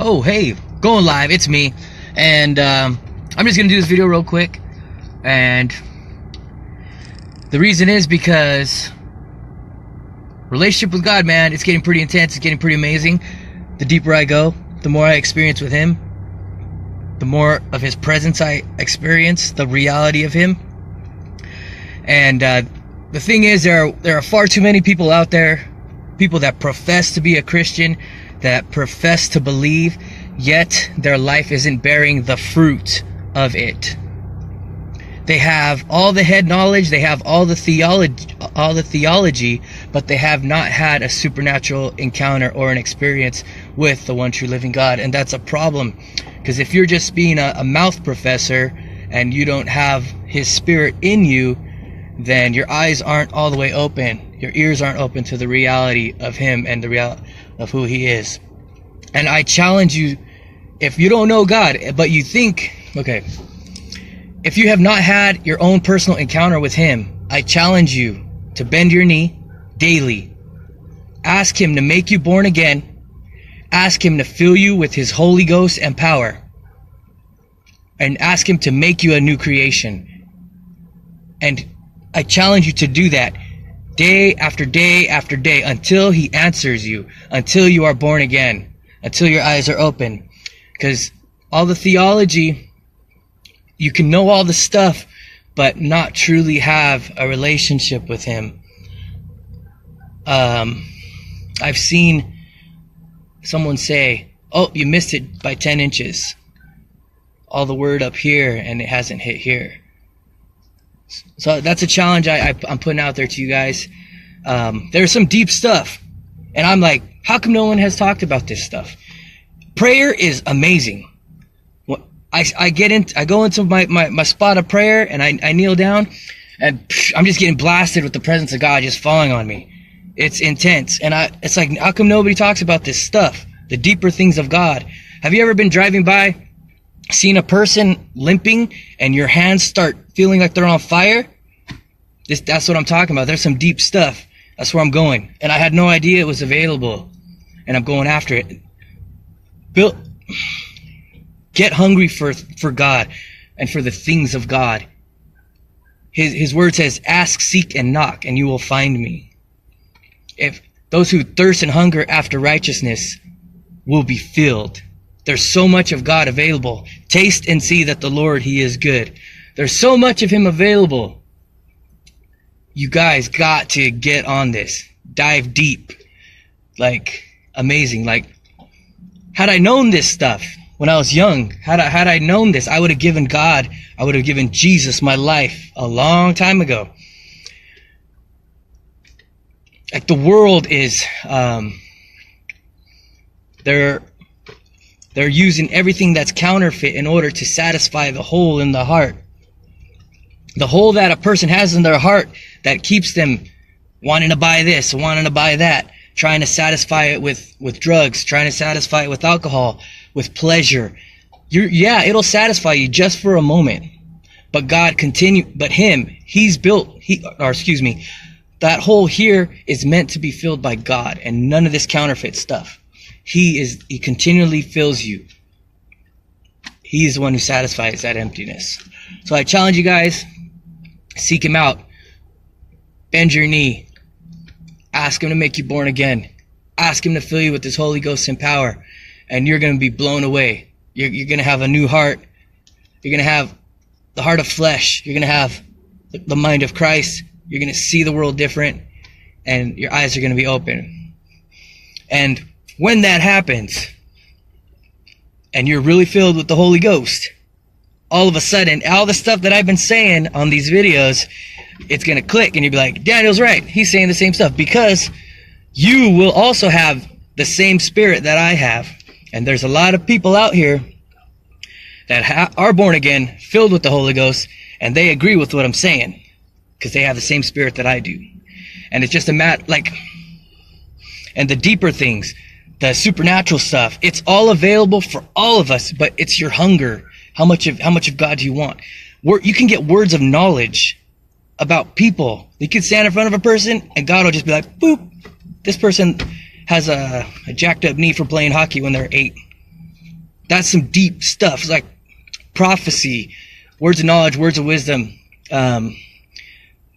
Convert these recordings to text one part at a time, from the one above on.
Oh, hey, going live, it's me. And I'm just gonna do this video real quick. And the reason is because relationship with God, man, it's getting pretty intense, it's getting pretty amazing. The deeper I go, the more I experience with Him, the more of His presence I experience, the reality of Him. And the thing is, there are far too many people out there, people that profess to be a Christian, that profess to believe, yet their life isn't bearing the fruit of it. They have all the head knowledge, they have all the theology, but they have not had a supernatural encounter or an experience with the one true living God. And that's a problem, because if you're just being a mouth professor and you don't have His Spirit in you, then your eyes aren't all the way open, your ears aren't open to the reality of Him and the reality of who He is. And I challenge you, if you don't know God, but you think, okay, if you have not had your own personal encounter with Him, I challenge you to bend your knee daily. Ask Him to make you born again. Ask Him to fill you with His Holy Ghost and power. And ask Him to make you a new creation. And I challenge you to do that day after day after day until He answers you, until you are born again, until your eyes are open. Because all the theology, you can know all the stuff, but not truly have a relationship with Him. I've seen someone say, oh, you missed it by 10 inches. All the word up here and it hasn't hit here. So that's a challenge I'm putting out there to you guys. There's some deep stuff. And I'm like, how come no one has talked about this stuff? Prayer is amazing. I go into my spot of prayer and I kneel down and I'm just getting blasted with the presence of God just falling on me. It's intense. And it's like, how come nobody talks about this stuff? The deeper things of God. Have you ever been driving by, seen a person limping and your hands start feeling like they're on fire? That's what I'm talking about. There's some deep stuff. That's where I'm going. And I had no idea it was available. And I'm going after it. Get hungry for God and for the things of God. His word says, ask, seek, and knock, and you will find me. If those who thirst and hunger after righteousness will be filled. There's so much of God available. Taste and see that the Lord, He is good. There's so much of Him available. You guys got to get on this. Dive deep. Like, amazing. Like, had I known this stuff when I was young, had I known this, I would have given God, I would have given Jesus my life a long time ago. Like, the world is, they're using everything that's counterfeit in order to satisfy the hole in the heart. The hole that a person has in their heart that keeps them wanting to buy this, wanting to buy that, trying to satisfy it with drugs, trying to satisfy it with alcohol, with pleasure. It'll satisfy you just for a moment. But that hole here is meant to be filled by God and none of this counterfeit stuff. He continually fills you. He is the one who satisfies that emptiness. So I challenge you guys, seek Him out. Bend your knee. Ask Him to make you born again. Ask Him to fill you with His Holy Ghost and power. And you're going to be blown away. You're going to have a new heart. You're going to have the heart of flesh. You're going to have the mind of Christ. You're going to see the world different. And your eyes are going to be open. And when that happens, and you're really filled with the Holy Ghost, all of a sudden, all the stuff that I've been saying on these videos, it's going to click, and you'll be like, Daniel's right. He's saying the same stuff, because you will also have the same spirit that I have. And there's a lot of people out here that are born again, filled with the Holy Ghost, and they agree with what I'm saying, because they have the same spirit that I do. And it's just a matter, and the deeper things, the supernatural stuff, it's all available for all of us, but it's your hunger. How much of God do you want? You can get words of knowledge about people. You can stand in front of a person and God will just be like, boop, this person has a jacked up knee for playing hockey when they're 8. That's some deep stuff. It's like prophecy, words of knowledge, words of wisdom, the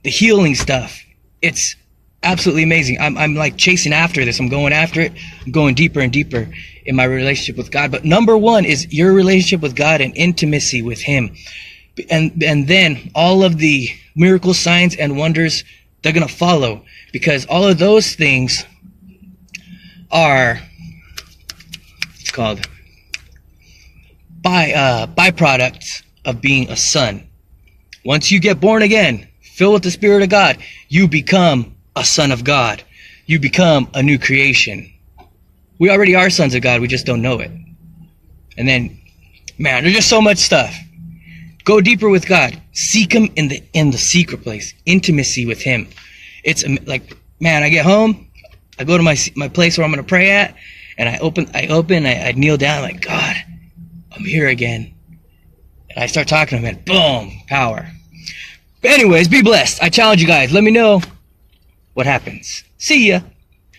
healing stuff. It's absolutely amazing. I'm like chasing after this. I'm going after it. I'm going deeper and deeper in my relationship with God. But number one is your relationship with God and intimacy with Him. And then all of the miracles, signs, and wonders, they're going to follow, because all of those things are, it's called, byproducts of being a son. Once you get born again, filled with the Spirit of God, you become a son of God. You become a new creation. We already are sons of God, we just don't know it. And then, man, there's just so much stuff. Go deeper with God. Seek Him in the secret place. Intimacy with Him. It's like, man, I get home, I go to my place where I'm going to pray at, and I kneel down, I'm like, God, I'm here again. And I start talking to Him, and boom, power. But anyways, be blessed. I challenge you guys. Let me know what happens. See ya.